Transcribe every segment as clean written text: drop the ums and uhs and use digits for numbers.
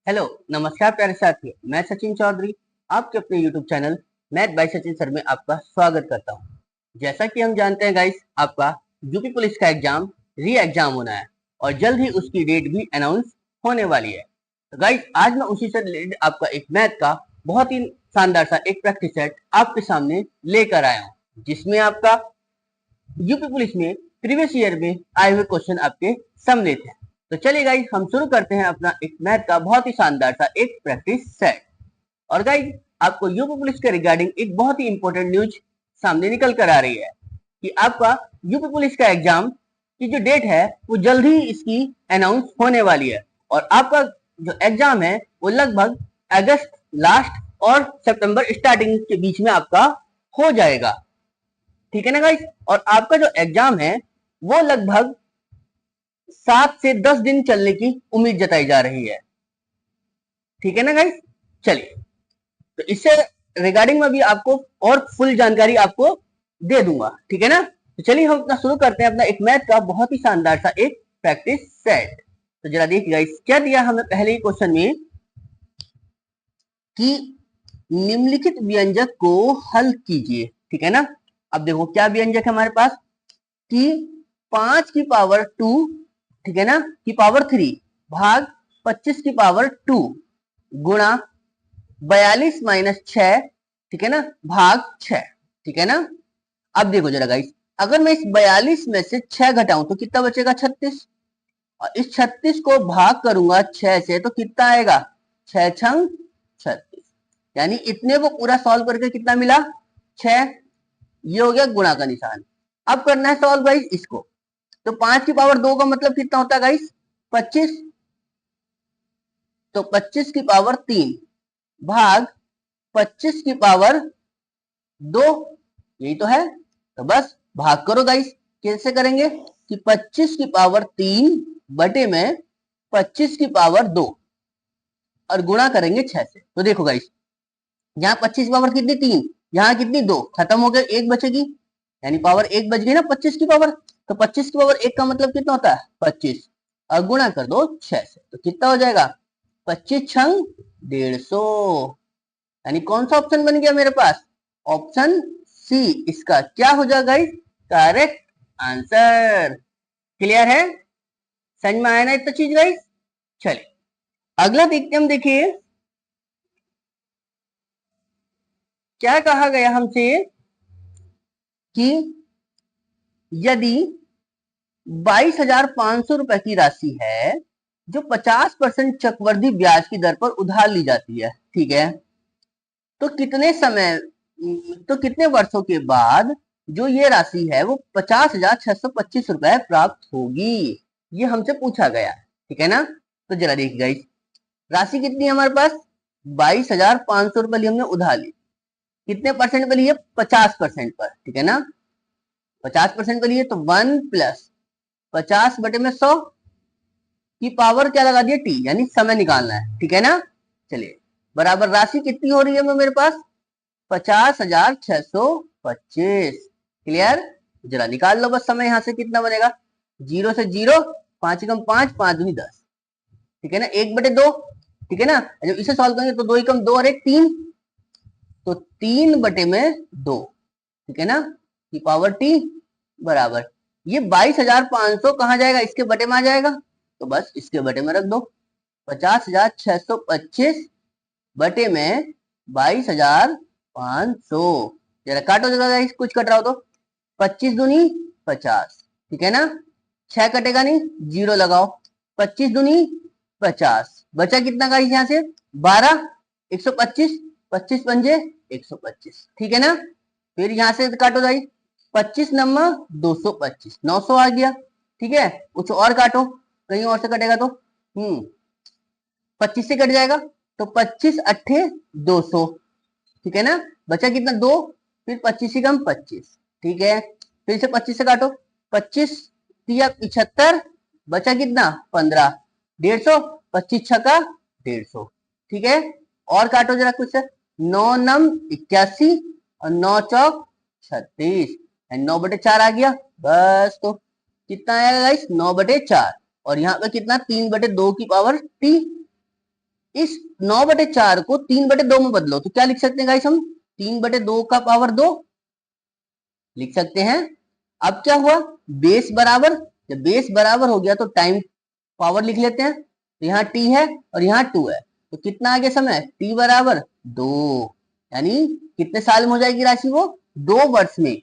Hello, नमस्कार प्यारे साथियों। मैं सचिन चौधरी आपके अपने YouTube channel math bye Sachin sir में आपका स्वागत करता हूं। जैसा कि हम जानते हैं गाइस, आपका यूपी पुलिस का एग्जाम री एग्जाम होना है और जल्द ही उसकी डेट भी अनाउंस होने वाली है। तो गाइस, आज मैं उसी से रिलेटेड आपका एक मैथ का बहुत ही शानदार सा एक प्रैक्टिस सेट आपके सामने लेकर आया हूँ, जिसमें आपका यूपी पुलिस में प्रीवियस ईयर में आए हुए क्वेश्चन आपके सम्मिलित हैं। तो चलिए गाइस, हम शुरू करते हैं अपना एक मैथ का बहुत ही शानदार सा एक प्रैक्टिस सेट। और गाइस, आपको यूपी पुलिस के रिगार्डिंग एक बहुत ही इंपॉर्टेंट न्यूज सामने निकल कर आ रही है कि आपका यूपी पुलिस का एग्जाम की जो डेट है वो जल्द ही इसकी अनाउंस होने वाली है। और आपका जो एग्जाम है वो लगभग अगस्त लास्ट और सितंबर स्टार्टिंग के बीच में आपका हो जाएगा। ठीक है ना गाइस। और आपका जो एग्जाम है वो लगभग 7 से 10 दिन चलने की उम्मीद जताई जा रही है। ठीक है ना गाइस। चलिए, तो इससे रिगार्डिंग में भी आपको और फुल जानकारी आपको दे दूंगा। ठीक है ना। तो चलिए हम अपना शुरू करते हैं अपना एक मैथ का बहुत ही शानदार सा एक प्रैक्टिस सेट। तो जरा देखिए गाइस, क्या दिया हमें पहले ही क्वेश्चन में कि निम्नलिखित व्यंजक को हल कीजिए। ठीक है ना। अब देखो क्या व्यंजक है हमारे पास कि 5 की पावर 2, ठीक है ना, की पावर 3 भाग 25 की पावर 2 गुणा 42 माइनस 6, ठीक है ना, भाग 6। ठीक है ना। अब देखो जरा गाइस, अगर मैं इस 42 में से 6 घटाऊं तो कितना बचेगा? 36। और इस 36 को भाग करूंगा 6 से तो कितना आएगा? 6 छंग 36। यानी इतने को पूरा सॉल्व करके कितना मिला? 6। ये हो गया गुणा का निशान। अब करना है सॉल्व गाइस इसको। तो 5 की पावर 2 का मतलब कितना होता है गाइस? 25। तो 25 की पावर 3 भाग 25 की पावर 2, यही तो है। तो बस भाग करो गाइस। कैसे करेंगे कि 25 की पावर 3 बटे में 25 की पावर 2 और गुणा करेंगे 6 से। तो देखो गाइस, यहाँ 25 की पावर कितनी? 3। यहाँ कितनी? 2। खत्म हो गया, एक बचेगी, यानी पावर 1 बच गई ना 25 की पावर। तो 25 की पावर 1 का मतलब कितना होता है? 25। और गुणा कर दो 6 से तो कितना हो जाएगा? 25 छंग 150। यानी कौन सा ऑप्शन बन गया मेरे पास? ऑप्शन सी इसका क्या हो जाएगा गाइस? Correct answer. क्लियर है? समझ में आया ना इतना चीज गाइस? चलिए अगला देखते हम। देखिए क्या कहा गया हमसे कि यदि 22,500 रुपए की राशि है जो 50% चक्रवृद्धि ब्याज की दर पर उधार ली जाती है, ठीक है, तो कितने वर्षों के बाद जो ये राशि है वो 50,625 रुपए प्राप्त होगी? ये हमसे पूछा गया। ठीक है ना। तो जरा देखिए गाइस, राशि कितनी है हमारे पास? 22,500 रुपए ली हमने उधार ली। कितने परसेंट पे लिए? 50% पर। ठीक है ना। 50% पे लिए तो 1 प्लस 50 बटे में 100 की पावर क्या लगा दिया? टी, यानी समय निकालना है। ठीक है ना। चलिए, बराबर राशि कितनी हो रही है मेरे पास? 50,625। क्लियर। जरा निकाल लो बस समय। यहां से कितना बनेगा? 0 से 0, 5 कम 5, 5 दूनी 10। ठीक है ना। 1/2। ठीक है ना। जब इसे सॉल्व करेंगे तो 2 कम 2 और 1 3, तो 3/2। ठीक है ना, की पावर टी बराबर ये 22,500 कहा जाएगा? इसके बटे में आ जाएगा। तो बस इसके बटे में रख दो। 50,625 बटे में 22,500। जरा काटो जरा, कुछ कट रहा हो तो। 25 दूनी 50। ठीक है ना। 6 कटेगा नहीं, 0 लगाओ। 25 दूनी 50। बचा कितना का यहां से? 12। 125। 25 पंजे 125। ठीक है ना। फिर यहां से काटो भाई। 25 नंबर 225, 900 आ गया। ठीक है। कुछ और काटो, कहीं और से कटेगा तो 25 से कट जाएगा। तो 25 अट्ठे 200। ठीक है ना। बचा कितना? 2। फिर 25 कम 25। ठीक है। फिर से 25 से काटो। 25 तिया 75। बचा कितना? 15। 150। 25 छका 150। ठीक है। और काटो जरा कुछ। 9 नम 81 और 9 चौक 36। 9/4 आ गया। बस तो कितना आएगा गाइस? 9/4। और यहाँ पे कितना? 3/2 की पावर टी। इस 9/4 को 3/2 में बदलो तो क्या लिख सकते हैं गाइस हम? 3/2 का पावर 2 लिख सकते हैं। अब क्या हुआ, बेस बराबर, जब बेस बराबर हो गया तो टाइम पावर लिख लेते हैं। तो यहाँ t है और यहाँ 2 है, तो कितना आ गया समय? t बराबर 2, यानी कितने साल में हो जाएगी राशि वो? 2 वर्ष में,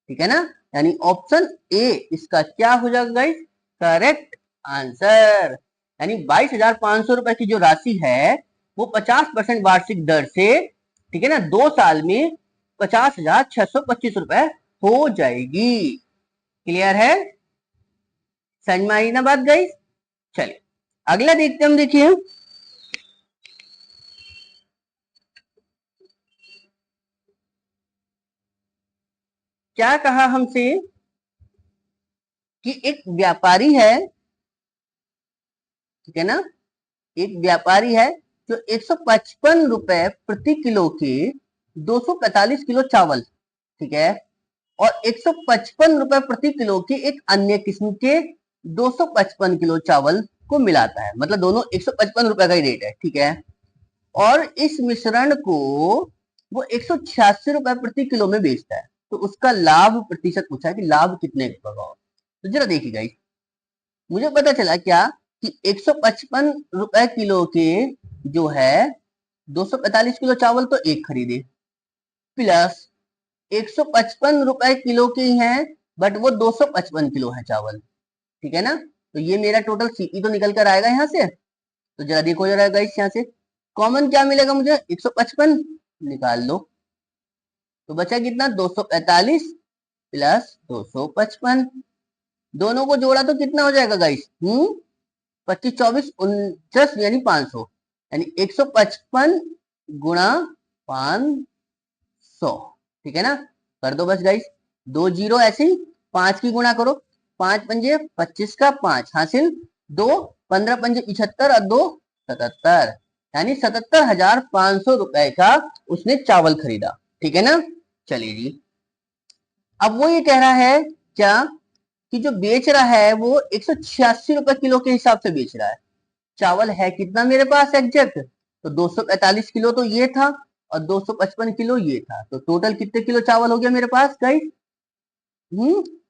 ठीक है ना। यानी ऑप्शन ए इसका क्या हो जाएगा गाइस? Correct answer. यानी 22,500 रुपए की जो राशि है वो 50% वार्षिक दर से, ठीक है ना, 2 साल में 50,625 रुपए हो जाएगी। क्लियर है? समझ में आई ना बात गाइस? चलिए अगला देखते हैं हम। देखिए क्या कहा हमसे कि एक व्यापारी है, ठीक है ना, एक व्यापारी है जो 155 रुपए प्रति किलो के 245 किलो चावल, ठीक है, और 155 रुपए प्रति किलो के एक अन्य किस्म के 255 किलो चावल को मिलाता है। मतलब दोनों 155 रुपए का ही रेट है, ठीक है। और इस मिश्रण को वो 186 रुपए प्रति किलो में बेचता है। तो उसका लाभ प्रतिशत पूछा है कि लाभ कितने का होगा। तो जरा देखिए गाइस, मुझे पता चला क्या कि 155 रुपए किलो के जो है 245 किलो चावल तो एक खरीदे, प्लस 155 रुपए किलो के हैं बट वो 255 किलो है चावल, ठीक है ना। तो ये मेरा टोटल सीपी तो निकल कर आएगा यहाँ से। तो जरा देखो जरा गाइस, यहाँ से कॉमन क्या मिलेगा मुझे? 155 निकाल लो तो बचा कितना? 245 प्लस 255, दोनों को जोड़ा तो कितना हो जाएगा गाइस? 25 24 49 यानी 500, यानी 155 गुणा 500, ठीक है ना। कर दो बस गाइस, 2 जीरो ऐसे ही 5 की गुणा करो, 5 पंजे 25 का 5 हासिल 2, 15 पंजे 75 और 2 77, यानी 77,500 रुपए का उसने चावल खरीदा, ठीक है ना। चलिए जी, अब वो ये कह रहा है क्या कि जो बेच रहा है वो 186 रुपए किलो के हिसाब से बेच रहा है। चावल है कितना मेरे पास एग्जैक्ट? तो 245 किलो तो ये था और 255 किलो ये था, तो टोटल कितने किलो चावल हो गया मेरे पास गाइस?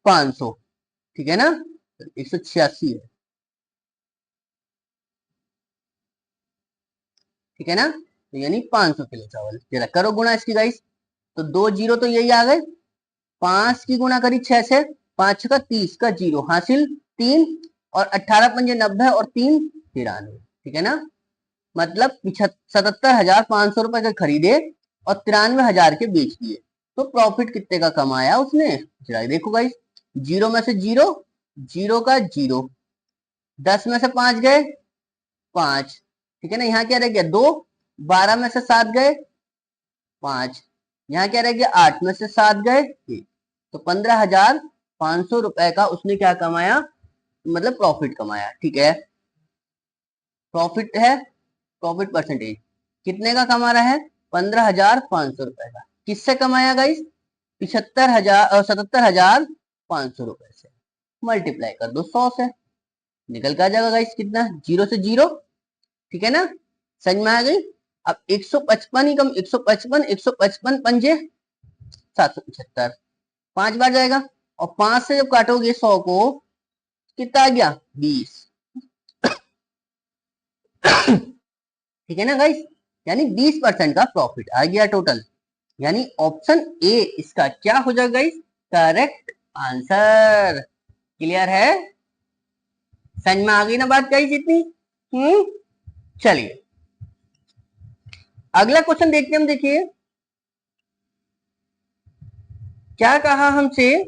500, ठीक है ना। 186 है, ठीक है ना, तो यानी 500 किलो चावल। जरा करो गुणा इसकी गाइस, तो 2 जीरो तो यही आ गए, 5 की गुणा करी 6 से, 5 का 30 का जीरो हासिल 3, और 18 पंजे 90 और 3 93, ठीक है ना। मतलब 77,500 रुपए के खरीदे और 93,000 के बेच दिए। तो प्रॉफिट कितने का कमाया उसने? जरा देखो गाइस, जीरो में से जीरो, जीरो का जीरो, 10 में से 5 गए 5, ठीक है ना। यहाँ क्या रह गया? 2, 12 में से 7 गए 5, यहाँ क्या रह गया? 8 में से 7 गए 1, तो 15,500 रुपए का उसने क्या कमाया? मतलब प्रॉफिट कमाया, ठीक है। प्रॉफिट है, प्रॉफिट परसेंटेज कितने का कमा रहा है? 15,500 रुपए का। किससे कमाया गाइस? 77,500 रुपए से। मल्टीप्लाई कर दो 100 से, निकल कर आ जाएगा गाइस कितना? जीरो से जीरो, ठीक है ना। समझ में आ गई? अब 155 ही कम, 155 155 पंजे 775, 5 बार जाएगा, और 5 से जब काटोगे 100 को कितना आ गया? 20, ठीक है ना गाइस। यानी 20% का प्रॉफिट आ गया टोटल। यानी ऑप्शन ए इसका क्या हो जाएगा गाइस? Correct answer. क्लियर है? समझ में आ गई ना बात गाइस इतनी? चलिए अगला क्वेश्चन देखते हैं हम। देखिए क्या कहा हमसे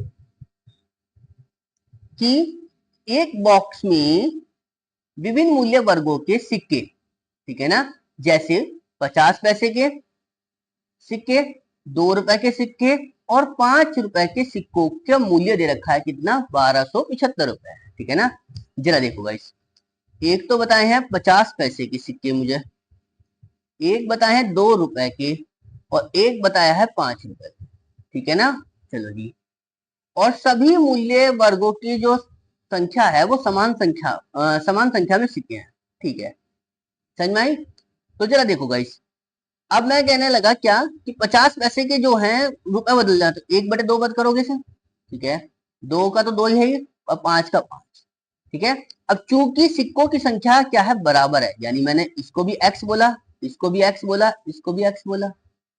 कि एक बॉक्स में विभिन्न मूल्य वर्गों के सिक्के, ठीक है ना, जैसे 50 पैसे के सिक्के, 2 रुपए के सिक्के और 5 रुपए के सिक्कों का मूल्य दे रखा है कितना? 1275 रुपए, ठीक है ना। जरा देखो गाइस, एक तो बताए हैं 50 पैसे के सिक्के मुझे, एक बताए हैं 2 रुपए के, और एक बताया है 5 रुपए, ठीक है ना। चलो जी, और सभी मूल्य वर्गों की जो संख्या है वो समान संख्या में सिक्के हैं, ठीक है। समझ में आई? तो जरा देखो गाइस, अब मैं कहने लगा क्या कि 50 पैसे के जो हैं रुपए बदल जाते, 1/2 मत करोगे सर, ठीक है, 2 का तो 2 ही है ये, और 5 का 5, ठीक है। अब चूंकि सिक्कों की संख्या क्या है, बराबर है, यानी मैंने इसको भी x बोला, इसको भी x बोला, इसको भी x बोला,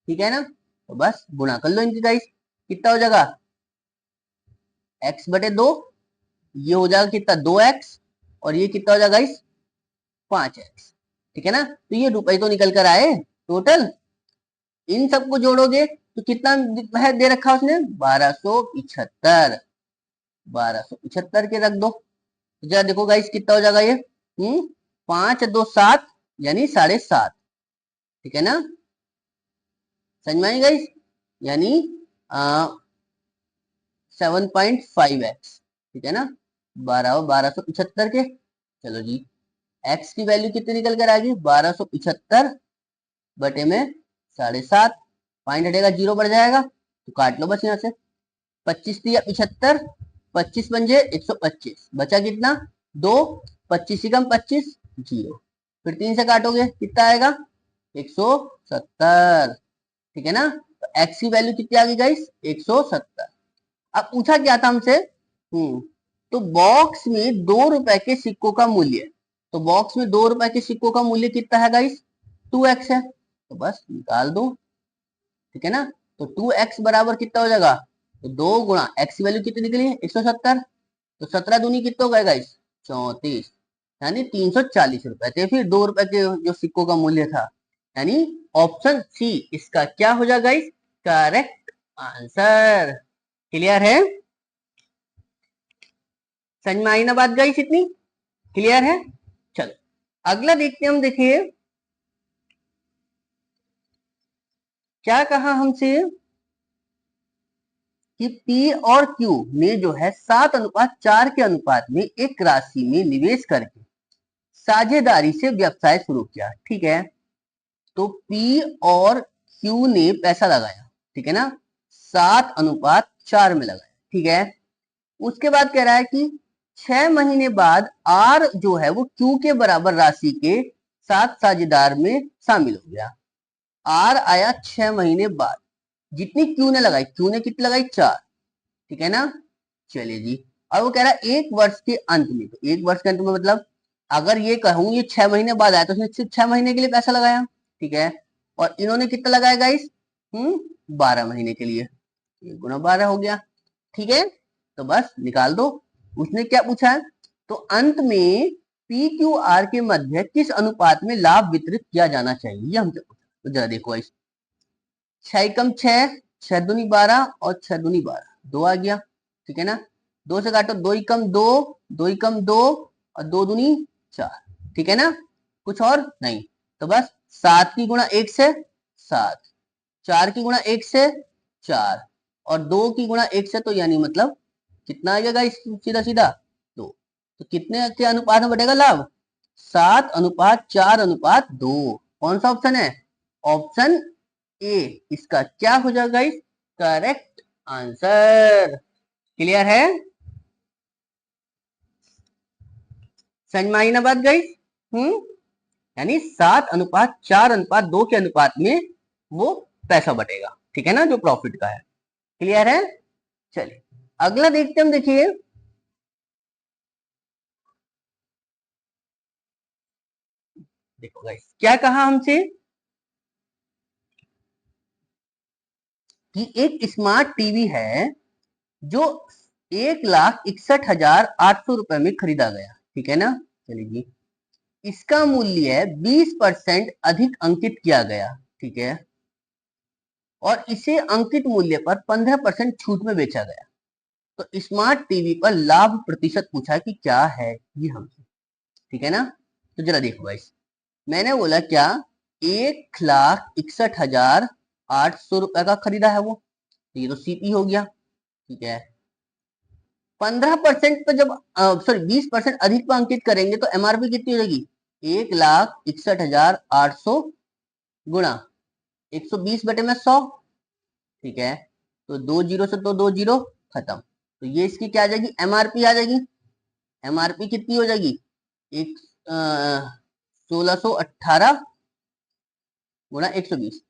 ठीक है ना, तो बस गुणा कर लो इनकी गाइस, कितना हो जाएगा x/2, ये हो जाएगा कितना 2x, और ये कितना हो जाएगा गाइस 5x, ठीक है ना। तो ये रुपए तो निकल कर आए टोटल, इन सबको जोड़ोगे तो कितना है दे रखा उसने 1275, 1275 के रख दो, तो जरा देखो गाइस कितना हो जाएगा ये, 5 2 7 यानी 7.5, ठीक है ना, समझ में आई गाइस, यानी 7.5x, ठीक है ना, 1275 के, चलो जी, x की वैल्यू कितनी निकल कर आ गई 1275 बटे में 7.5, पॉइंट हटेगा 0 बढ़ जाएगा, तो काट लो बस यहाँ से, 25 दिया 75, 25 बन जाए 125, बचा कितना 2, 25 ही कम 25, 0, फिर 3 से काटोगे कितना आएगा 170, ठीक है ना, तो x की वैल्यू कितनी आ गई गाइस 170। अब पूछा क्या था हमसे, तो बॉक्स में 2 रुपए के सिक्कों का मूल्य, तो बॉक्स में 2 रुपए के सिक्कों का मूल्य कितना है गाइस 2x है, तो बस निकाल दो, ठीक है ना, तो 2x बराबर कितना हो जाएगा, तो 2 गुणा x की वैल्यू कितनी निकली है 170, तो 17 दूनी कितना हो गया गाइस 34, यानी 340 रुपए थे फिर 2 रुपए के जो सिक्कों का मूल्य था, यानी ऑप्शन सी इसका क्या हो जाएगा गाइस करेक्ट आंसर। क्लियर है, समझ में आई ना बात गाइस, इतनी क्लियर है। चलो अगला देखते हैं हम, देखिए क्या कहा हमसे कि P और Q ने जो है 7:4 के अनुपात में एक राशि में निवेश करके साझेदारी से व्यवसाय शुरू किया, ठीक है, तो P और Q ने पैसा लगाया, ठीक है ना, 7:4 में लगाया, ठीक है, उसके बाद कह रहा है कि 6 महीने बाद R जो है वो Q के बराबर राशि के साथ साझेदार में शामिल हो गया, R आया 6 महीने बाद, जितनी Q ने लगाई, Q ने कितनी लगाई 4, ठीक है ना, चलिए जी, और वो कह रहा है 1 वर्ष के अंत में, तो 1 वर्ष के अंत में मतलब अगर ये कहूं ये 6 महीने बाद आया तो उसने सिर्फ 6 महीने के लिए पैसा लगाया, ठीक है, और इन्होंने कितना लगाया गाइस 12 महीने के लिए, गुना 12 हो गया, ठीक है, तो बस निकाल दो, उसने क्या पूछा है, तो अंत में पी क्यू आर के मध्य किस अनुपात में लाभ वितरित किया जाना चाहिए, ये हमसे पूछा, तो जरा देखो गाइस, 6 कम 6, 6 दूनी 12 और 6 दूनी 12, 2 आ गया, ठीक है ना, 2 से काटो 2 ही कम 2, 2 ही कम 2 और 2 दूनी 4, ठीक है ना, कुछ और नहीं, तो बस 7 की गुणा 1 से 7, 4 की गुणा 1 से 4 और 2 की गुणा 1 से, तो यानी मतलब कितना आ गया सीधा सीधा 2, तो कितने के अनुपात में बढ़ेगा लाभ 7:4:2, कौन सा ऑप्शन है ऑप्शन ए, इसका क्या हो जाएगा गाइस करेक्ट आंसर। क्लियर है, समझ में आई ना बात गाइस, यानी 7:4:2 के अनुपात में वो पैसा बटेगा, ठीक है ना, जो प्रॉफिट का है। क्लियर है, चलिए अगला देखते हम, देखिए देखो गाइस क्या कहा हमसे कि एक स्मार्ट टीवी है जो 1,61,800 रुपए में खरीदा गया, ठीक है ना, चलिए जी, इसका मूल्य 20% अधिक अंकित किया गया, ठीक है, और इसे अंकित मूल्य पर 15% छूट में बेचा गया, तो स्मार्ट टीवी पर लाभ प्रतिशत पूछा कि क्या है ये हमसे, ठीक है ना, तो जरा देखो गाइस, मैंने बोला क्या 1,61,800 रुपए का खरीदा है वो, तो ये तो सीपी हो गया, ठीक है, 15% पे जब सॉरी 20% अधिक पे अंकित करेंगे तो एमआरपी कितनी हो जाएगी 1,61,800 गुणा 120 बटे में 100, ठीक है, तो 2 जीरो से तो 2 जीरो खत्म, तो ये इसकी क्या आ जाएगी एमआरपी आ जाएगी, एमआरपी कितनी हो जाएगी एक 1618 गुणा 120।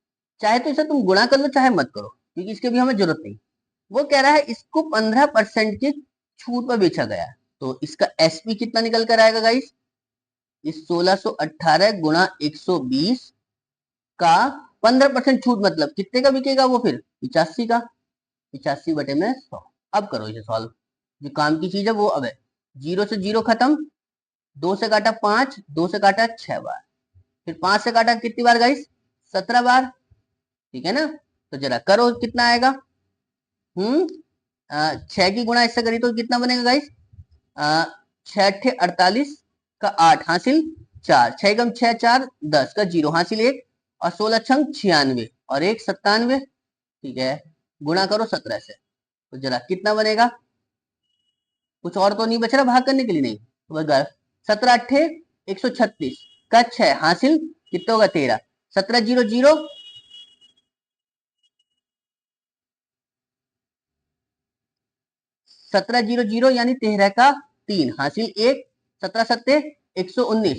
चाहे तो इसे तुम गुणा कर लो चाहे मत करो, क्योंकि इसके भी हमें जरूरत नहीं। वो कह रहा है इसको 15% की छूट पर बेचा गया, तो इसका एसपी कितना निकल कर आएगा गाइस? इस 1618 गुणा 120 का 15% छूट मतलब कितने का बिकेगा वो फिर? 85 का। 85 बटे में 100। अब करो इसे सॉल्व, जो काम की चीज है वो अब है। 0 से 0 खत्म, 2 से काटा 5, 2 से काटा 6 बार, फिर 5 से काटा कितनी बार गाइस? 17 बार। ठीक है ना? तो जरा करो कितना आएगा। 6 की गुणा इससे करी तो कितना बनेगा गाइस? 6 अट्ठे 48 का 8 हासिल 4, 6 कम 6 4 10 का 0 हासिल 1, और 16 छंग 96 और 1 97। ठीक है, गुणा करो 17 से, तो जरा कितना बनेगा? कुछ और तो नहीं बच रहा भाग करने के लिए? नहीं, तो बस 17 अट्ठे 136 का 6 हासिल कितना होगा? 13। 17 0 0, 17 0 0 यानी 13 का 3 हासिल 1, 17 सत्ते 119।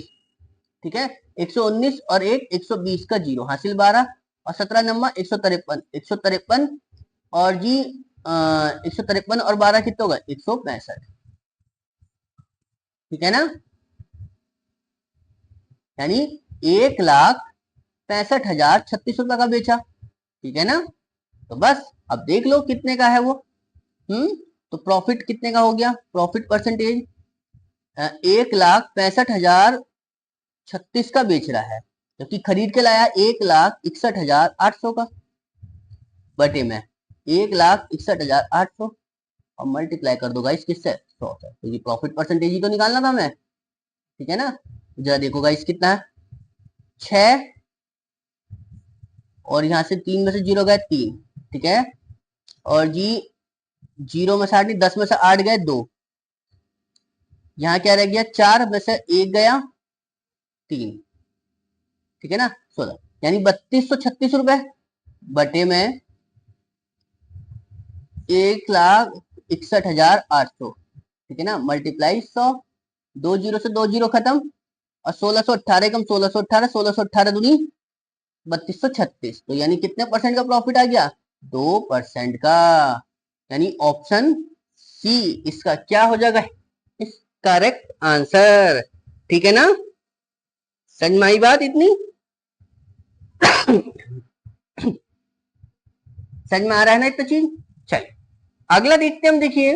ठीक है, 119 और 1 120 का 0 हासिल 12, और 17 नंबर 153 153, और जी 153 और 12 कितना होगा? 165। ठीक है ना? यानी 1,65,036 रुपए का बेचा। ठीक है ना? तो बस अब देख लो कितने का है वो। तो प्रॉफिट कितने का हो गया? प्रॉफिट परसेंटेज 1,65,036 का बेच रहा है, जबकि खरीद के लाया 1,61,800 का, बटे में 1,61,800, और मल्टीप्लाई कर दो गाइस किससे? 100 से। तो ये प्रॉफिट परसेंटेज ही तो निकालना था हमें। ठीक है ना? जरा देखो गाइस कितना है? 6, और यहाँ से 3 में से 0 गए 3। ठीक है, और जी 0 में से 8 नहीं, 10 में से 8 गए 2, यहाँ क्या रह गया? 4 में से 1 गया 3। ठीक है ना? 16, यानी 3236 रुपए, बटे में 1,61,800। ठीक है ना? मल्टीप्लाई 100, 2 जीरो से 2 जीरो खत्म, और 1618 कम 1618, 1618 दूनी 3236, तो यानी कितने परसेंट का प्रॉफिट आ गया? 2% का। यानी ऑप्शन सी इसका क्या हो जाएगा? इस करेक्ट आंसर। ठीक है ना? समझ में आई बात इतनी? समझ में आ रहा है ना इतना चीज? चलिए अगला देखते हम। देखिए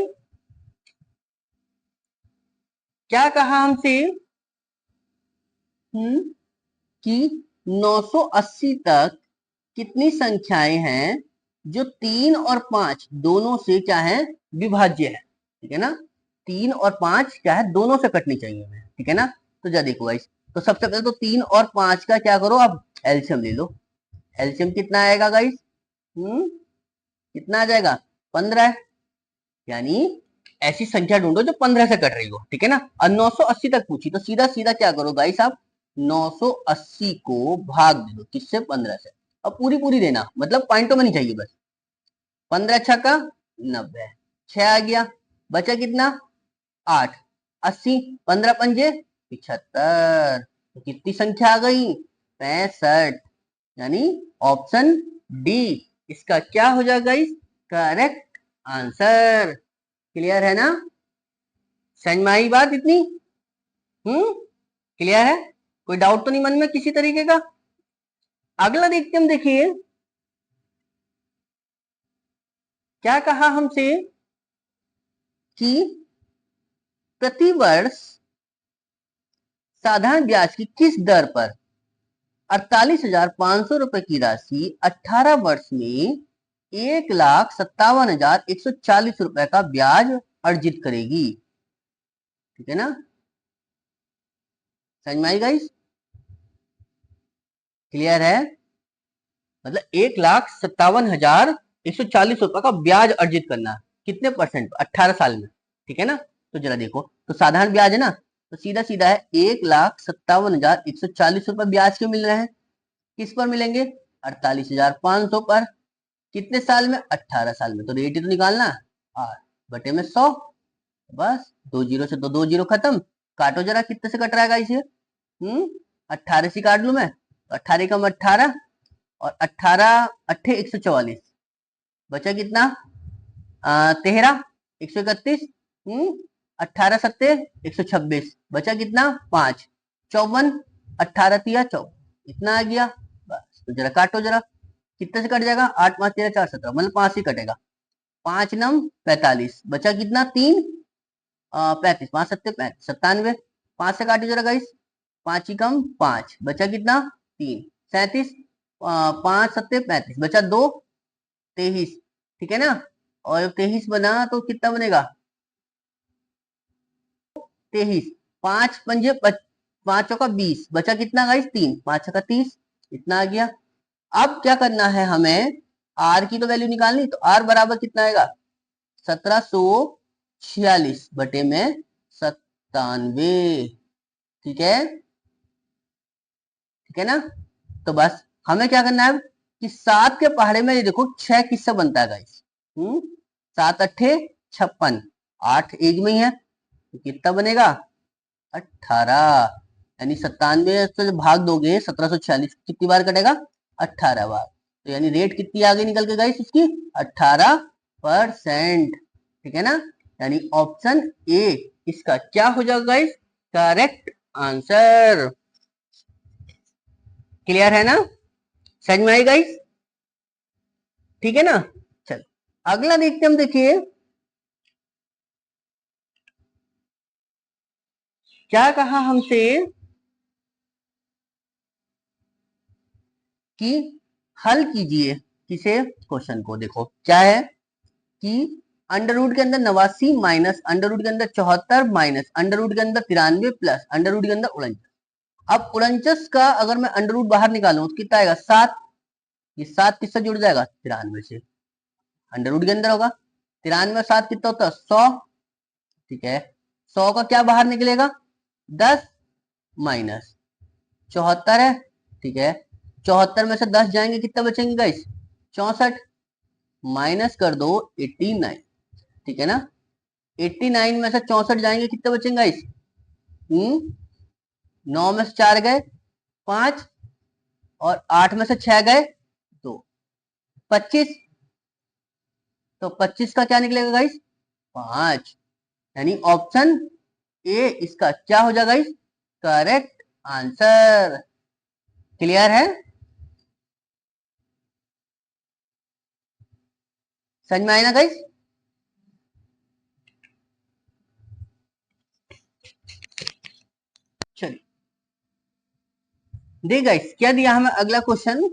क्या कहा हमसे, कि 980 तक कितनी संख्याएं हैं जो 3 और 5 दोनों से क्या है? विभाज्य है। ठीक है ना? 3 और 5 क्या है? दोनों से कटनी चाहिए हमें। ठीक है ना? तो जा देखो गाइस, तो सबसे पहले तो 3 और 5 का क्या करो? अब एलसीएम ले लो। एलसीएम कितना आएगा गाइस? कितना आ जाएगा? 15। यानी ऐसी संख्या ढूंढो जो 15 से कट रही हो। ठीक है ना? और 980 तक पूछी, तो सीधा सीधा क्या करो गाइस आप? 980 को भाग दे दो किससे? 15 से। अब पूरी पूरी देना, मतलब पॉइंटों में नहीं चाहिए बस। 15 छक्का का 90, 6 आ गया, बचा कितना? 8, 80, 15 पंजे 75, तो कितनी संख्या आ गई? 65। यानी ऑप्शन डी इसका क्या हो जाएगा गाइस? Correct answer. क्लियर है ना? समझ में आई बात इतनी? क्लियर है? कोई डाउट तो नहीं मन में किसी तरीके का? अगला देखते हम। देखिए क्या कहा हमसे, कि प्रति वर्ष साधारण ब्याज की किस दर पर 48,500 रुपए की राशि 18 वर्ष में 1,57,140 रुपए का ब्याज अर्जित करेगी? ठीक है ना? समझ में आई गाइस? क्लियर है? मतलब 1,57,140 रुपए का ब्याज अर्जित करना, कितने परसेंट? 18 साल में। ठीक है ना? तो जरा देखो, तो साधारण ब्याज है ना, तो सीधा सीधा है 1,57,140 रुपए ब्याज के मिल रहे हैं। किस पर मिलेंगे? 48,500 पर। कितने साल में? 18 साल में। तो रेट ही तो निकालना, 8 बटे में 100। बस 2 जीरो से 2 जीरो खत्म। काटो जरा कितने से कट रहा है इसे? 18 से काट लू मैं, तो 18 कम 18, और 18 अट्ठे 144, बचा कितना 13 131, 18 सत्ते 126, बचा कितना 5, 54, 18 तिया 54, इतना आ गया। बस तो जरा काटो जरा, कितने से कट जाएगा 8 5 13 4 17, मतलब 5 ही कटेगा, 5 नम 45, बचा कितना 3 35, 5 सत्ते 35 97, 5 से काटो जरा गाइस, 5 ही कम 5, बचा कितना 3 37, 5 सत्ते 35, बचा 2 23, ठीक है ना। और 23 बना तो कितना बनेगा 23, 5 पंजे 5 चौका 20, बचा कितना गाइस 3, 5 छक्का 30, इतना आ गया। अब क्या करना है हमें, आर की तो वैल्यू निकालनी, तो आर बराबर कितना आएगा 1746 बटे में 97, ठीक है, ठीक है ना। तो बस हमें क्या करना है कि 7 के पहाड़े में ये देखो 6 किससे बनता है गाइस, 7 अट्ठे 56, 8 एक में ही है तो कितना बनेगा 18, यानी 97 से भाग दोगे 1746 कितनी बार कटेगा 18 बार, तो यानी रेट कितनी आगे निकल के गाइस उसकी 18%, ठीक है ना। यानी ऑप्शन ए इसका क्या हो जाएगा गाइस करेक्ट आंसर। क्लियर है ना, समझ में आई गाइस, ठीक है ना। चल अगला देखते हम, देखिए क्या कहा हमसे कि हल कीजिए किसे क्वेश्चन को, देखो क्या है कि अंडर रूट के अंदर 89 माइनस अंडर रूट के अंदर 74 माइनस अंडर रूट के अंदर 93 प्लस अंडर रूट के अंदर 49। अब 49 का अगर मैं अंडर रूट बाहर निकालूं तो कितना आएगा 7, ये 7 किससे जुड़ जाएगा 93 से, अंडर रूट के अंदर होगा 93 7 कितना होता है 100, ठीक है। 100 का क्या बाहर निकलेगा 10 माइनस 74 है, ठीक है। 74 में से 10 जाएंगे कितना बचेंगे गाइस 64, माइनस कर दो 89, ठीक है ना। 89 में से 64 जाएंगे कितने बचेंगे गाइस 9 में से 4 गए 5 और 8 में से 6 गए 2, 25, तो 25 का क्या निकलेगा गाइस 5, यानी ऑप्शन ए इसका क्या हो जाएगा गाइस करेक्ट आंसर। क्लियर है, समझ में आया ना गाइस। चलिए देख गाइस क्या दिया हमें अगला क्वेश्चन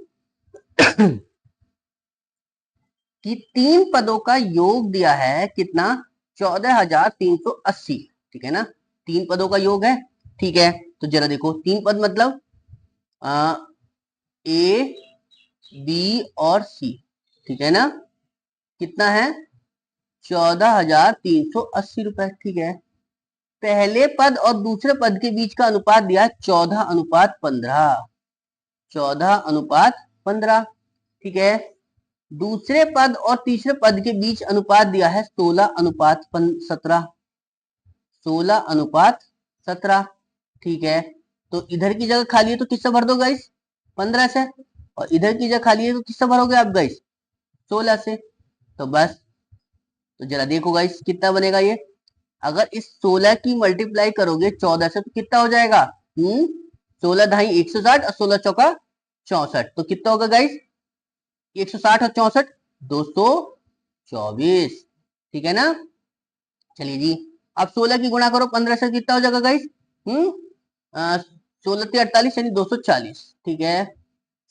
कि 3 पदों का योग दिया है कितना 14,380, ठीक है ना। 3 पदों का योग है, ठीक है। तो जरा देखो 3 पद मतलब ए बी और सी, ठीक है ना। कितना है 14,380 रुपए, ठीक है। पहले पद और दूसरे पद के बीच का अनुपात दिया 14:15, 14:15, ठीक है। दूसरे पद और तीसरे पद के बीच अनुपात दिया है 16:17, 16:17, ठीक है। तो इधर की जगह खाली है तो किससे भर दो गाइस 15 से, और इधर की जगह खाली है तो किससे भरोगे आप गाइस 16 से। तो बस तो जरा देखो गाइस कितना बनेगा ये, अगर इस 16 की मल्टीप्लाई करोगे 14 से तो कितना हो जाएगा 16 ढाई 160 और 16 चौका 64, तो कितना होगा गाइस 160 और 64 224, ठीक है ना। चलिए जी अब 16 की गुणा करो 15 से कितना हो जाएगा गाइस 16 × 48 यानी 240, ठीक है।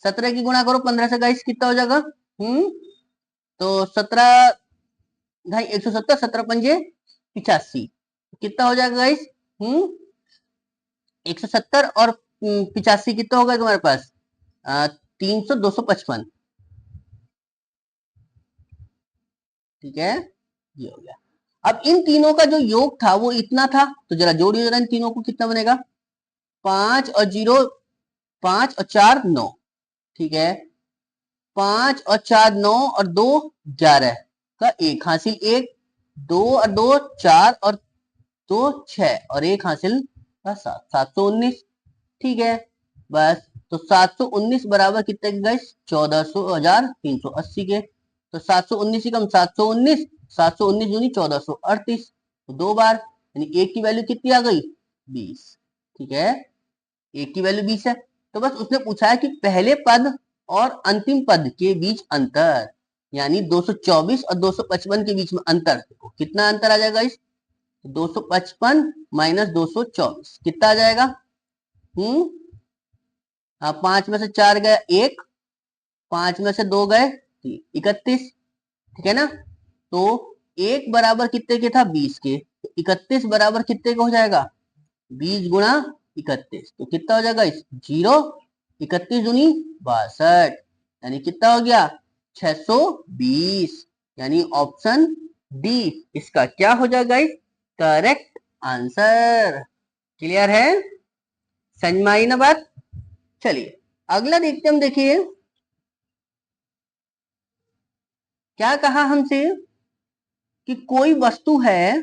17 की गुणा करो 15 से गाइस कितना हो जाएगा तो 17 ढाई 170, 17 पंजे 85, कितना हो जाएगा गाइस 170 और 85 कितना होगा तुम्हारे पास 300 255, ठीक है, ये हो गया। अब इन तीनों का जो योग था वो इतना था, तो जरा जोड़िए जरा इन तीनों को कितना बनेगा 5 और 0 5 और 4 9, ठीक है। 5 और 4 9 और 2 11 का एक हासिल 1, 2 और 2 4 और 2 6 और एक हासिल का 7, 719, ठीक है। बस तो 719 बराबर कितने के गाइस? 14,380 के। तो 719 ही कम 719, 719 दूनी 1438, तो 2 बार, यानी एक की वैल्यू कितनी आ गई? 20। ठीक है, एक की वैल्यू 20 है। तो बस उसने पूछा है कि पहले पद और अंतिम पद के बीच अंतर, यानी 224 और 255 के बीच में अंतर। देखो कितना अंतर आ जाएगा इस? 255 माइनस 224 कितना आ जाएगा? हाँ, 5 में से 4 गए 1, 5 में से 2 गए 3, 31। ठीक है ना? तो 1 बराबर कितने के था? 20 के। तो 31 बराबर कितने का हो जाएगा? 20 गुणा 31, तो कितना हो जाएगा इस? 0, 31 दूनी 62, यानी कितना हो गया? 620, यानी ऑप्शन डी इसका क्या हो जाएगा इस? Correct answer. क्लियर है? समझ में आई ना बात? चलिए अगला देखते हम। देखिए क्या कहा हमसे कि कोई वस्तु है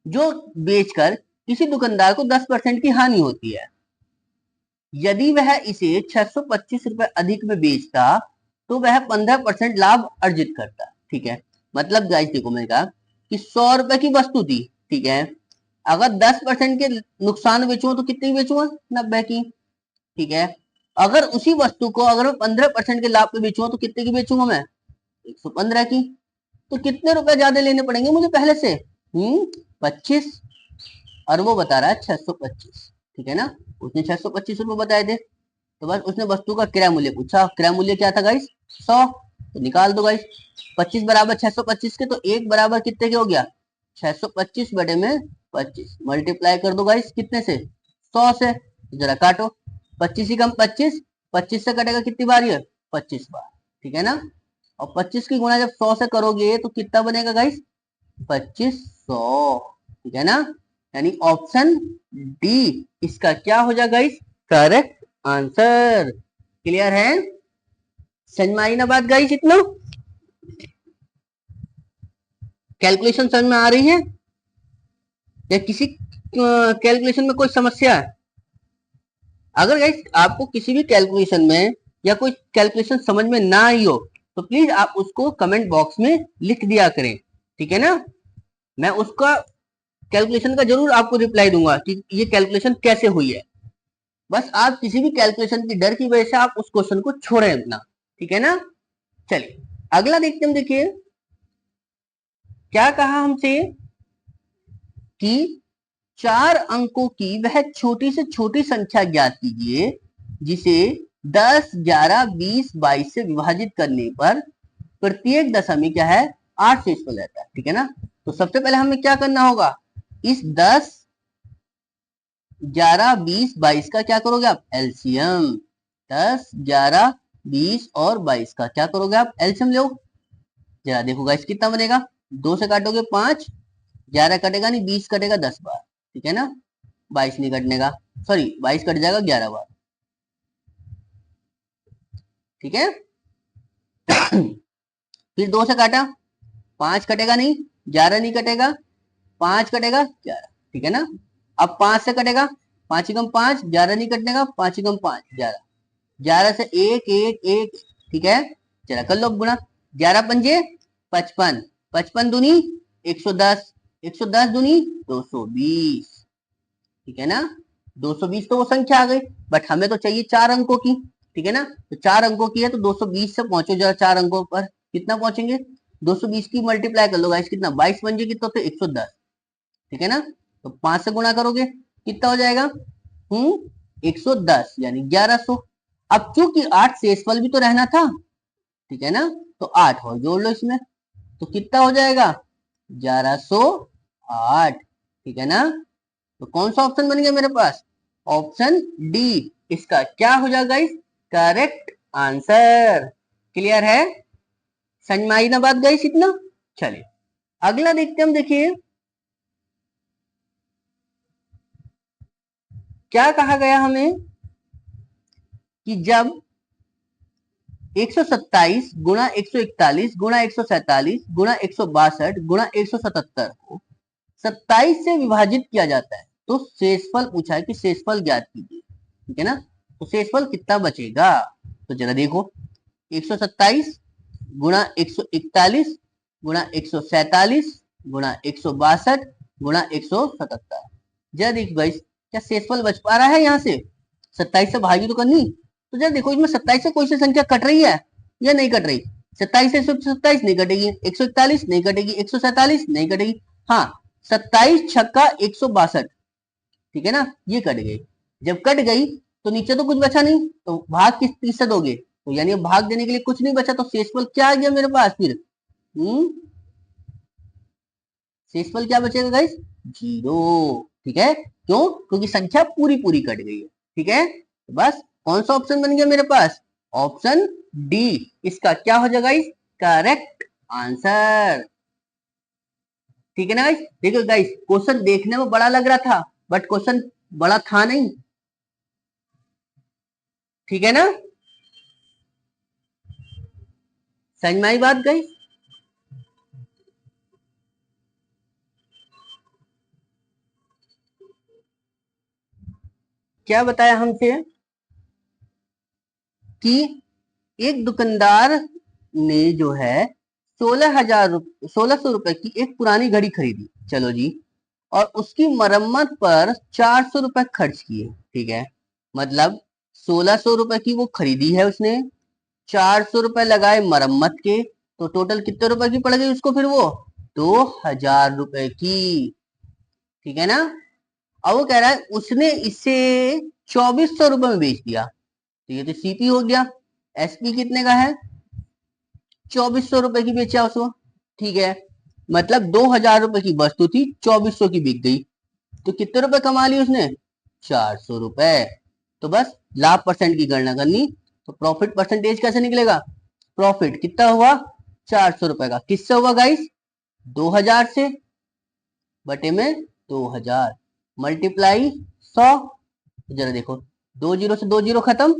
जो बेचकर किसी दुकानदार को 10% की हानि होती है। यदि वह इसे 625 रुपए अधिक में बेचता तो वह 15% लाभ अर्जित करता। ठीक है, मतलब गाइस देखो मैंने कहा कि 100 रुपए की वस्तु थी। ठीक है, अगर 10% के नुकसान बेचूं तो कितनी बेचूंगा? 90 की। ठीक है, अगर उसी वस्तु को अगर मैं 15% के लाभ पे बेचूंगा तो कितने की बेचूंगा मैं? 115 की। तो कितने रुपए ज्यादा लेने पड़ेंगे मुझे पहले से? 25, और वो बता रहा है 625। ठीक है ना, उसने 625 रुपए बताए थे। तो बस उसने वस्तु का क्रय मूल्य पूछा। क्रय मूल्य क्या था गाइस? 100। तो निकाल दो गाइस, 25 बराबर 625 के, तो 1 बराबर कितने के हो गया? 625 बटे में 25, मल्टीप्लाई कर दो गाइस कितने से? 100 से। जरा काटो, 25 ही कम 25, 25 से कटेगा कितनी बार? ये 25 बार। ठीक है ना, और 25 की गुणा जब 100 से करोगे तो कितना बनेगा गाइस? 2500। ठीक है ना, यानी ऑप्शन डी इसका क्या हो जाएगा गाइस? Correct answer. क्लियर है? समझ में आई ना बात गाइस? इतना कैलकुलेशन समझ में आ रही है या किसी कैलकुलेशन में कोई समस्या है? अगर गाइस आपको किसी भी कैलकुलेशन में या कोई कैलकुलेशन समझ में ना आई हो तो प्लीज आप उसको कमेंट बॉक्स में लिख दिया करें। ठीक है ना, मैं उसका कैलकुलेशन का जरूर आपको रिप्लाई दूंगा कि ये कैलकुलेशन कैसे हुई है। बस आप किसी भी कैलकुलेशन की डर की वजह से आप उस क्वेश्चन को छोड़ें अपना। ठीक है ना, चलिए अगला देखते हम। देखिए क्या कहा हमसे कि 4 अंकों की वह छोटी से छोटी संख्या ज्ञात कीजिए जिसे 10, 11, 20, 22 से विभाजित करने पर प्रत्येक दशा में क्या है? 8 शेषफल रहता है। ठीक है ना, तो सबसे पहले हमें क्या करना होगा? इस 10, 11, 20, 22 का क्या करोगे आप? एलसीएम। 10, 11, 20 और 22 का क्या करोगे आप? एलसीएम लो। जरा देखो गाइस कितना बनेगा? 2 से काटोगे 5, 11 कटेगा नहीं, 20 कटेगा 10 बार। ठीक है ना, 22 नहीं कटने का, सॉरी 22 कट जाएगा 11 बार। ठीक है फिर 2 से काटा, 5 कटेगा नहीं, 11 नहीं कटेगा, 5 कटेगा 11। ठीक है ना, अब 5 से कटेगा, 5 कम 5, 11 नहीं कटने का, 5 कम 5 11, 11 से 1 1 1। ठीक है, चला कर लो गुणा, 11 पंजे 55, 55 दूनी 110, 110 दूनी 220। ठीक है ना, 220 तो वो संख्या आ गई, बट हमें तो चाहिए 4 अंकों की। ठीक है ना, तो 4 अंकों की है तो 220 से पहुंचो जरा 4 अंकों पर। कितना पहुंचेंगे? 220 की मल्टीप्लाई कर लो गाइस, कितना? 22 बन जाएगी तो 110। ठीक है ना, तो 5 से गुणा करोगे कितना हो जाएगा? 110 यानी 1100। अब चूंकि 8 शेषफल भी तो रहना था। ठीक है ना, तो 8 और जोड़ लो इसमें, तो कितना हो जाएगा? 1108। ठीक है ना, तो कौन सा ऑप्शन बन गया मेरे पास? ऑप्शन डी इसका क्या हो जाएगा इस? Correct answer. क्लियर है? समझ में आई ना बात गाइस इतना? चलिए अगला देखते हम। देखिए क्या कहा गया हमें कि जब 127 गुणा 141 गुणा 147 गुणा 162 गुणा 177 को 27 से विभाजित किया जाता है तो शेषफल पूछा है कि शेषफल ज्ञात कीजिए। ठीक है ना, तो शेषफल कितना बचेगा? तो जरा देखो, 127 गुणा 141 गुणा 147 गुणा 162 गुणा 177। जरा देखो गाइस, क्या शेषफल बच पा रहा है? यहाँ से 27 से भागी तो करनी, तो जरा देखो इसमें 27 से कोई सी संख्या कट रही है या नहीं कट रही? 27 से 127 नहीं कटेगी, 141 नहीं कटेगी, 147 नहीं कटेगी। हाँ, 27 छक्का 162, ठीक है ना, ये कट गई। जब कट गई तो नीचे तो कुछ बचा नहीं, तो भाग किस चीज से दोगे? तो यानी भाग देने के लिए कुछ नहीं बचा, तो शेषफल क्या आ गया मेरे पास फिर? शेषफल क्या बचेगा गाइस? 0। ठीक है, क्यों? क्योंकि संख्या पूरी पूरी कट गई है। ठीक है, तो बस कौन सा ऑप्शन बन गया मेरे पास? ऑप्शन डी इसका क्या हो जाएगा गाइस? Correct answer. ठीक है ना गाइस? देखो गाइस, क्वेश्चन देखने में बड़ा लग रहा था, बट क्वेश्चन बड़ा था नहीं। ठीक है ना, समझ में आई बात गाइस? क्या बताया हमसे कि एक दुकानदार ने जो है 1600 रुपए की एक पुरानी घड़ी खरीदी, चलो जी, और उसकी मरम्मत पर 400 रुपए खर्च किए। ठीक है, मतलब 1600 रुपए की वो खरीदी है उसने, 400 रुपए लगाए मरम्मत के, तो टोटल कितने रुपए की पड़ गई उसको फिर? वो 2000 रुपए की। ठीक है ना, अब वो कह रहा है उसने इसे 2400 रुपए में बेच दिया, तो ये तो सीपी हो गया। एसपी कितने का है? 2400 रुपए की बेचा उसको। ठीक है, मतलब 2000 रुपए की वस्तु थी, 2400 की बिक गई, तो कितने रुपए कमा लिए उसने? 400 रुपए। तो बस लाभ परसेंट की गणना करनी, तो प्रॉफिट परसेंटेज कैसे निकलेगा? प्रॉफिट कितना हुआ? 400 रुपए का। किससे हुआ गाइस? 2000 से, बटे में 2000 मल्टीप्लाई 100। जरा देखो, 2 जीरो से 2 जीरो खत्म,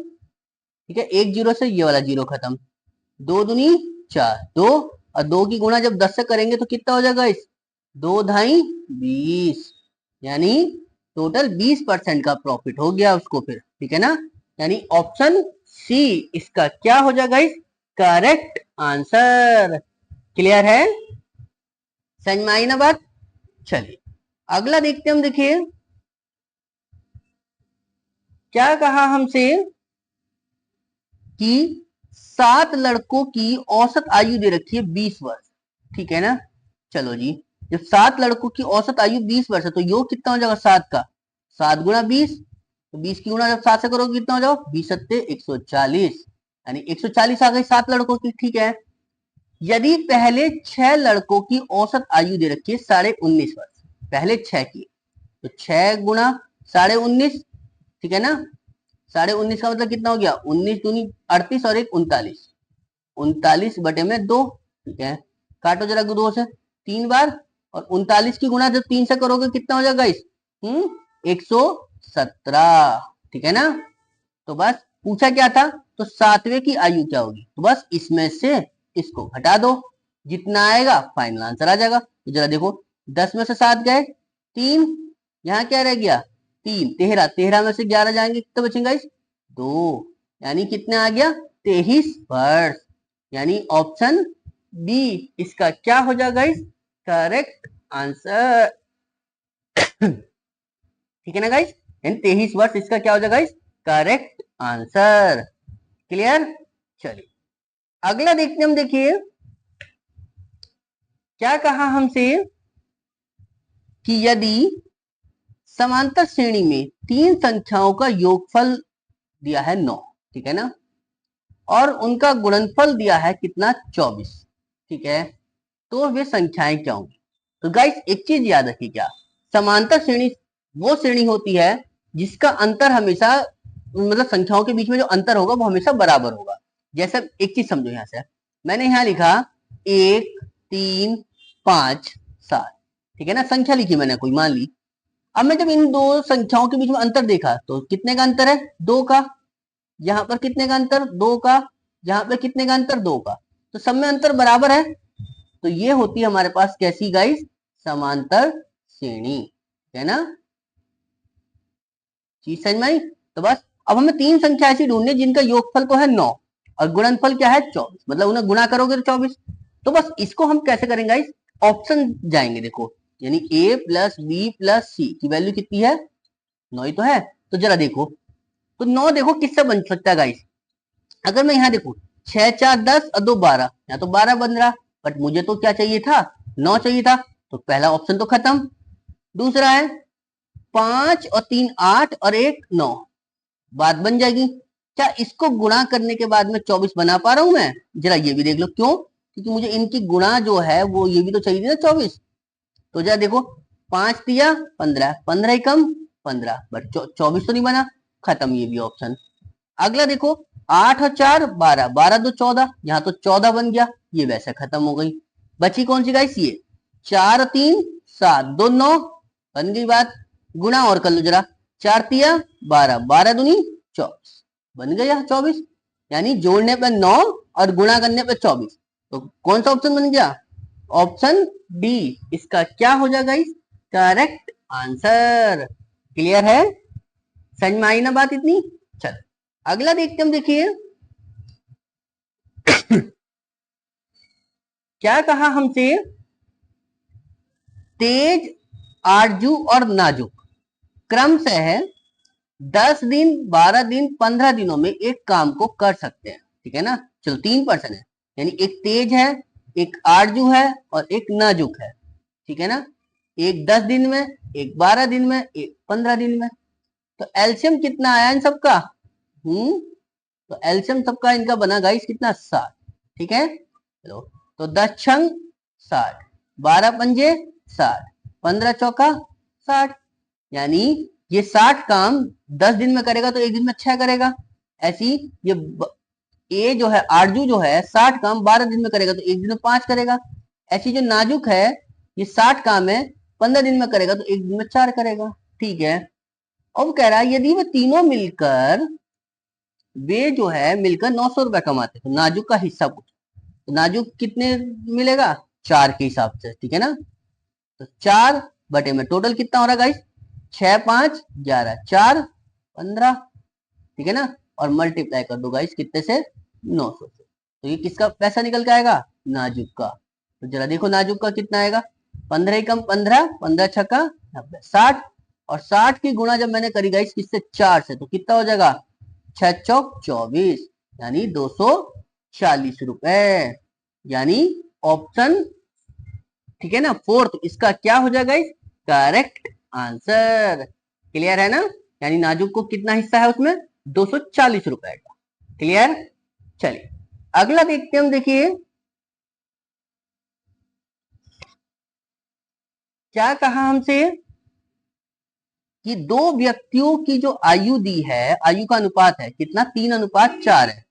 ठीक है, 1 जीरो से ये वाला जीरो खत्म, 2 दूनी 4, 2 और 2 की गुणा जब 10 से करेंगे तो कितना हो जाएगा इस? 2 ढाई 20, यानी टोटल 20% का प्रॉफिट हो गया उसको फिर। ठीक है ना, यानी ऑप्शन सी इसका क्या हो जाएगा इस? Correct answer. क्लियर है? समझ में आई ना बात? चलिए अगला देखते हम। देखिए क्या कहा हमसे कि 7 लड़कों की औसत आयु दे रखी है 20 वर्ष। ठीक है ना, चलो जी, जब 7 लड़कों की औसत आयु 20 वर्ष है तो योग कितना हो जाएगा 7 का? 7 गुणा 20, तो 20 की गुणा जब 7 से करोगे कितना हो जाओ? 20 सत्ते 140, यानी 140 आ गई 7 लड़कों की। ठीक है, यदि पहले 6 लड़कों की औसत आयु दे रखी है 19.5 वर्ष, पहले 6 की, तो 6 गुणा 19.5, ठीक है ना, 19.5 का मतलब कितना हो गया? 19 दूनी 38 और 1 39, 39 बटे में 2। ठीक है, काटो जरा 2 से 3 बार, और 39 की गुणा जब 3 से करोगे कितना हो जाएगा इस? 117। ठीक है ना, तो बस पूछा क्या था? तो 7वें की आयु क्या होगी, तो बस इसमें से इसको घटा दो, जितना आएगा फाइनल आंसर आ जाएगा। तो जरा देखो, 10 में से 7 गए 3, यहाँ क्या रह गया? 3, 13, 13 में से 11 जाएंगे कितने बचेंगे इस? 2, यानी कितने आ गया? 23 वर्ष, यानी ऑप्शन बी इसका क्या हो जाएगा इस? Correct answer. ठीक है ना गाइस, यानी 23 वर्ष इसका क्या हो जाएगा इस? Correct answer. क्लियर? चलिए अगला देखते हम। देखिए क्या कहा हमसे कि यदि समांतर श्रेणी में 3 संख्याओं का योगफल दिया है 9, ठीक है ना, और उनका गुणनफल दिया है कितना? 24, ठीक है, तो वे संख्याएं क्या होंगी? तो गाइस एक चीज याद रखिए, क्या समांतर श्रेणी वो श्रेणी होती है जिसका अंतर हमेशा, मतलब संख्याओं के बीच में जो अंतर होगा वो हमेशा बराबर होगा। जैसे एक चीज समझो, यहां से मैंने यहां लिखा 1 3 5 7, ठीक है ना, संख्या लिखी मैंने कोई, मान ली। अब मैं जब इन दो संख्याओं के बीच में अंतर देखा तो कितने का अंतर है? 2 का। यहाँ पर कितने का अंतर? 2 का। यहाँ पे कितने का अंतर? 2 का। तो सब में अंतर बराबर है, तो ये होती है हमारे पास कैसी गाइस? समांतर श्रेणी, है ना, चीज समझ में आई? तो बस अब हमें तीन संख्या ऐसी ढूंढनी है जिनका योगफल तो है 9 और गुणनफल क्या है 24, मतलब उन्हें गुणा करोगे तो 24। तो बस इसको हम कैसे करेंगे गाइस, ऑप्शन जाएंगे, देखो यानी a प्लस बी प्लस सी की वैल्यू कितनी है 9 ही तो है। तो जरा देखो, तो 9 देखो किससे बन सकता है गाइस, अगर मैं यहाँ देखू 6 4 10 और 2 12, यहाँ तो 12 बन रहा, बट मुझे तो क्या चाहिए था 9 चाहिए था, तो पहला ऑप्शन तो खत्म। दूसरा है 5 और 3 8 और 1 9, बात बन जाएगी। क्या इसको गुणा करने के बाद में 24 बना पा रहा हूं मैं, जरा ये भी देख लो, क्यों, क्योंकि मुझे इनकी गुणा जो है वो ये भी तो चाहिए ना 24। तो जरा देखो 5 दिया 15, 15 ही कम 15, बट 24 तो नहीं बना, खत्म ये भी ऑप्शन। अगला देखो 8 और 4 12, 12 दो 14, यहाँ तो 14 बन गया, ये वैसे खत्म हो गई। बची कौन सी गाइस, ये 4 और 3 7 2 9, बन गई बात। गुणा और कर लो जरा, 4 तिया 12, 12 दूनी 24, बन गया 24, यानी जोड़ने पे 9 और गुणा करने पे 24। तो कौन सा ऑप्शन बन गया, ऑप्शन डी, इसका क्या हो जाएगा इस करेक्ट आंसर। क्लियर है, समझ में आई ना बात इतनी। चल अगला देखते हम, देखिए क्या कहा हमसे, तेज आरजू और नाजुक क्रम से है 10 दिन 12 दिन 15 दिनों में एक काम को कर सकते हैं, ठीक है ना। चलो 3% है, यानी एक तेज है, एक आरजू है और एक नाजुक है, ठीक है ना। एक 10 दिन में, एक 12 दिन में, एक 15 दिन में। तो एलसीएम कितना आया इन सबका, तो एलसीएम सबका इनका बना गाइस कितना 60, ठीक है। चलो तो 10 छंग 60, 12 पंजे 60, 15 चौका 60, यानी ये 60 काम 10 दिन में करेगा तो एक दिन में 6 करेगा। ऐसी ये जो है आरजू जो है 60 काम 12 दिन में करेगा तो एक दिन में 5 करेगा। ऐसी जो नाजुक है ये 60 काम है 15 दिन में करेगा तो एक दिन में 4 करेगा, ठीक है। अब कह रहा है यदि वे तीनों मिलकर, वे जो है मिलकर 900 रुपए कमाते तो नाजुक का हिस्सा पूछो, तो नाजुक कितने मिलेगा 4 के हिसाब से, ठीक है ना। तो 4 बटे में टोटल कितना हो रहा है गाइस, 6 5 11 4 15, ठीक है ना। और मल्टीप्लाई कर दो गाइस कितने से 900 से, तो ये किसका पैसा निकल के आएगा, नाजुक का। तो जरा देखो नाजुक का कितना आएगा, 15 ही कम 15, 15 छक्का 90 60, और 60 की गुणा जब मैंने करी गाइस किससे 4 से, तो कितना हो जाएगा 6 चौक 24, यानी 240 रुपए, यानी ऑप्शन, ठीक है ना, फोर्थ इसका क्या हो जाएगा इस करेक्ट आंसर। क्लियर है ना, यानी नाजुक को कितना हिस्सा है उसमें 240 रुपए का। क्लियर, चलिए अगला देखते हैं हम, देखिए क्या कहा हमसे कि दो व्यक्तियों की जो आयु दी है, आयु का अनुपात है कितना 3:4 है,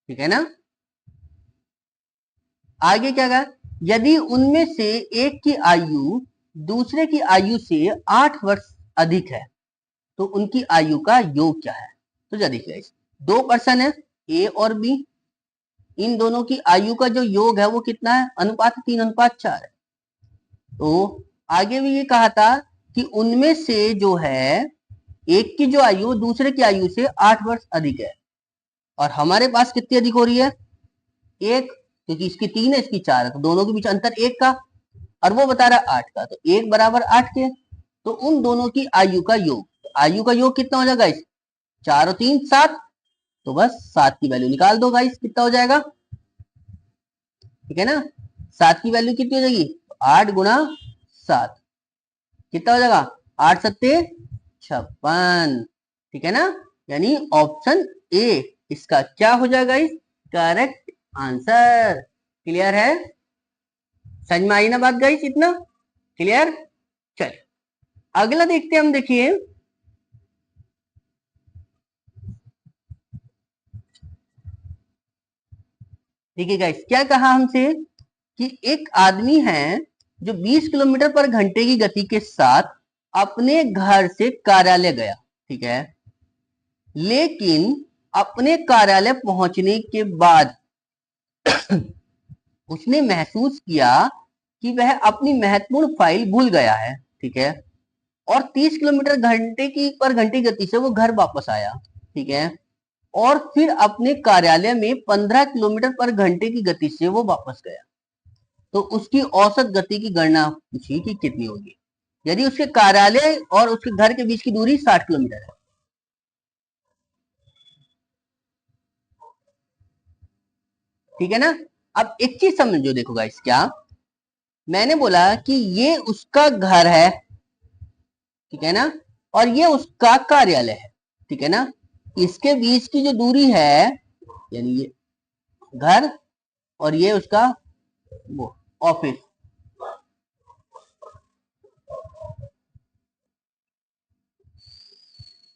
ठीक है ना। आगे क्या कहा, यदि उनमें से एक की आयु दूसरे की आयु से 8 वर्ष अधिक है तो उनकी आयु का योग क्या है। तो जरा देखिए 2 पर्सन है ए और बी, इन दोनों की आयु का जो योग है वो कितना है, अनुपात 3:4 है। तो आगे भी ये कहा था कि उनमें से जो है एक की जो आयु दूसरे की आयु से 8 वर्ष अधिक है, और हमारे पास कितनी अधिक हो रही है एक, क्योंकि इसकी 3 है इसकी 4 है, तो दोनों के बीच अंतर 1 का, और वो बता रहा है 8 का, तो 1 बराबर 8 के। तो उन दोनों की आयु का योग, तो आयु का योग कितना हो जाएगा इस 4 और 3 7, तो बस 7 की वैल्यू निकाल दो गाइस, कितना हो जाएगा, ठीक है ना। 7 की वैल्यू कितनी हो जाएगी, 8 गुणा 7 कितना हो जाएगा 8 सत्ते 56, ठीक है ना। यानी ऑप्शन ए इसका क्या हो जाएगा इस करेक्ट आंसर। क्लियर है, समझ में आई ना बात गाइस इतना। क्लियर, चलिए अगला देखते हैं हम, देखिए देखिए गाइस क्या कहा हमसे कि एक आदमी है जो 20 किलोमीटर पर घंटे की गति के साथ अपने घर से कार्यालय गया, ठीक है, लेकिन अपने कार्यालय पहुंचने के बाद उसने महसूस किया कि वह अपनी महत्वपूर्ण फाइल भूल गया है, ठीक है। और 30 किलोमीटर घंटे की पर घंटे की गति से वो घर वापस आया, ठीक है, और फिर अपने कार्यालय में 15 किलोमीटर पर घंटे की गति से वो वापस गया, तो उसकी औसत गति की गणना पूछी कि कितनी होगी यदि उसके कार्यालय और उसके घर के बीच की दूरी 60 किलोमीटर है। ठीक है ना। अब एक चीज समझो, देखो गाइस, क्या मैंने बोला कि ये उसका घर है, ठीक है ना, और ये उसका कार्यालय है, ठीक है ना। इसके बीच की जो दूरी है, यानी ये घर और ये उसका वो ऑफिस,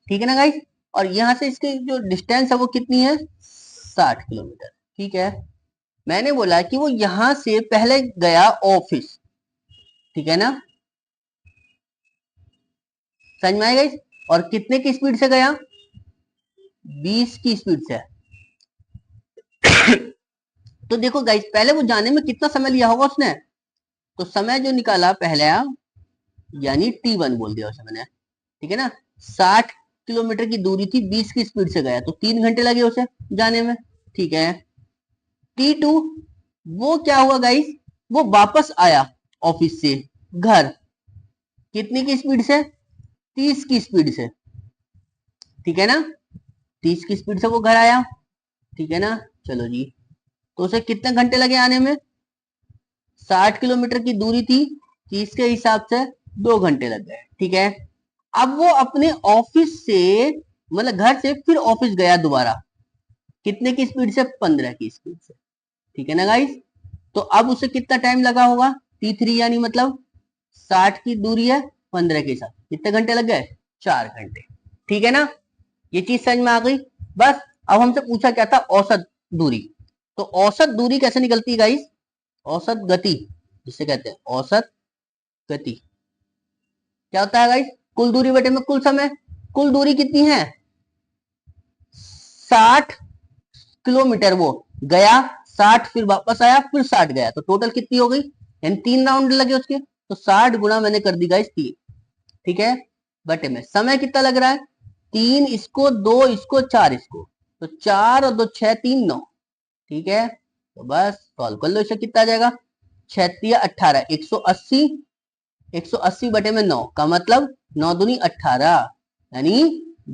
ठीक है ना गाइस, और यहां से इसकी जो डिस्टेंस है वो कितनी है, 60 किलोमीटर, ठीक है। मैंने बोला कि वो यहां से पहले गया ऑफिस, ठीक है ना, समझ में आएगा। और कितने की स्पीड से गया, 20 की स्पीड से। तो देखो गाइस, पहले वो जाने में कितना समय लिया होगा उसने, तो समय जो निकाला पहले, यानी T1 बोल दिया उसे मैंने, ठीक है ना। 60 किलोमीटर की दूरी थी, 20 की स्पीड से गया, तो 3 घंटे लगे उसे जाने में, ठीक है। T2 वो क्या हुआ गाइस, वो वापस आया ऑफिस से घर, कितनी की स्पीड से, 30 की स्पीड से, ठीक है ना। 30 की स्पीड से वो घर आया, ठीक है ना। चलो जी, तो उसे कितने घंटे लगे आने में, 60 किलोमीटर की दूरी थी, 30 के हिसाब से 2 घंटे लग गए, ठीक है। अब वो अपने ऑफिस से, मतलब घर से फिर ऑफिस गया दोबारा, कितने की स्पीड से, 15 की स्पीड से, ठीक है ना गाइस। तो अब उसे कितना टाइम लगा होगा, T3, यानी मतलब 60 की दूरी है 15 के साथ, कितने घंटे लग गए, 4 घंटे, ठीक है ना। ये चीज समझ में आ गई। बस अब हमसे पूछा क्या था, औसत दूरी। तो औसत दूरी कैसे निकलती है गाइस, औसत गति जिसे कहते हैं औसत गति, क्या होता है गाइस, कुल दूरी बटे में कुल समय। कुल दूरी कितनी है, 60 किलोमीटर वो गया, 60 फिर वापस आया, फिर 60 गया, तो टोटल कितनी हो गई, यानी 3 राउंड लगे उसके, तो 60 गुना मैंने कर दी गाइस 3, ठीक है, बटे में समय कितना लग रहा है, 3 इसको, 2 इसको, 4 इसको, तो 4 और 2 6, 3 9, ठीक है। तो बस सॉल्व कर लो, इसे कितना आ जाएगा, 6 18, 180, 180 बटे में 9 का मतलब 9 दूनी 18, यानी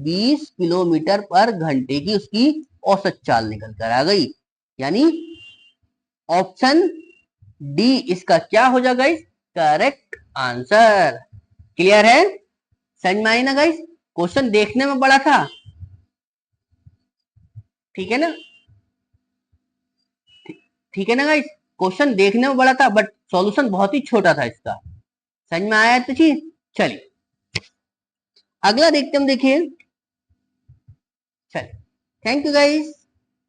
20 किलोमीटर पर घंटे की उसकी औसत चाल निकल कर आ गई, यानी ऑप्शन डी इसका क्या हो जाएगा गाइस, करेक्ट आंसर। क्लियर है, समझ में आई ना गाइस, क्वेश्चन देखने में बड़ा था, ठीक है ना, ठीक है ना गाइस, क्वेश्चन देखने में बड़ा था बट सॉल्यूशन बहुत ही छोटा था इसका, समझ में आया तो चीज। चलिए अगला देखते हम, देखिए, चलिए, थैंक यू गाइस।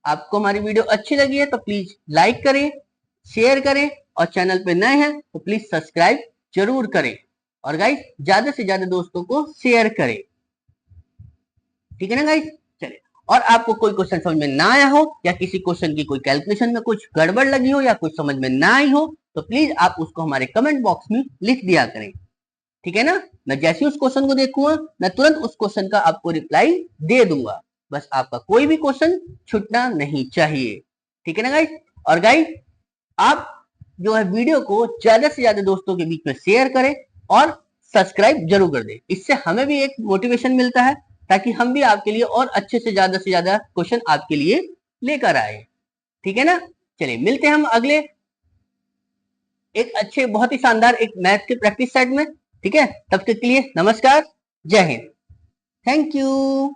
आपको हमारी वीडियो अच्छी लगी है तो प्लीज लाइक करें, शेयर करें, और चैनल पे नए हैं तो प्लीज सब्सक्राइब जरूर करें, और गाइस ज्यादा से ज्यादा दोस्तों को शेयर करें, ठीक है ना गाइस। चलिए, और आपको कोई क्वेश्चन समझ में ना आया हो, या किसी क्वेश्चन की कोई कैलकुलेशन में कुछ गड़बड़ लगी हो, या कुछ समझ में ना आई हो, तो प्लीज आप उसको हमारे कमेंट बॉक्स में लिख दिया करें, ठीक है ना। मैं जैसे ही उस क्वेश्चन को देखूंगा, मैं तुरंत उस क्वेश्चन का आपको रिप्लाई दे दूंगा, बस आपका कोई भी क्वेश्चन छूटना नहीं चाहिए, ठीक है ना गाइस। और गाइस आप जो है वीडियो को ज्यादा से ज्यादा दोस्तों के बीच में शेयर करें, और सब्सक्राइब जरूर कर दें, इससे हमें भी एक मोटिवेशन मिलता है, ताकि हम भी आपके लिए और अच्छे से ज्यादा क्वेश्चन आपके लिए लेकर आए, ठीक है ना। चलिए मिलते हैं हम अगले एक अच्छे, बहुत ही शानदार एक मैथ के प्रैक्टिस सेट में, ठीक है। तब तक के लिए नमस्कार, जय हिंद, थैंक यू।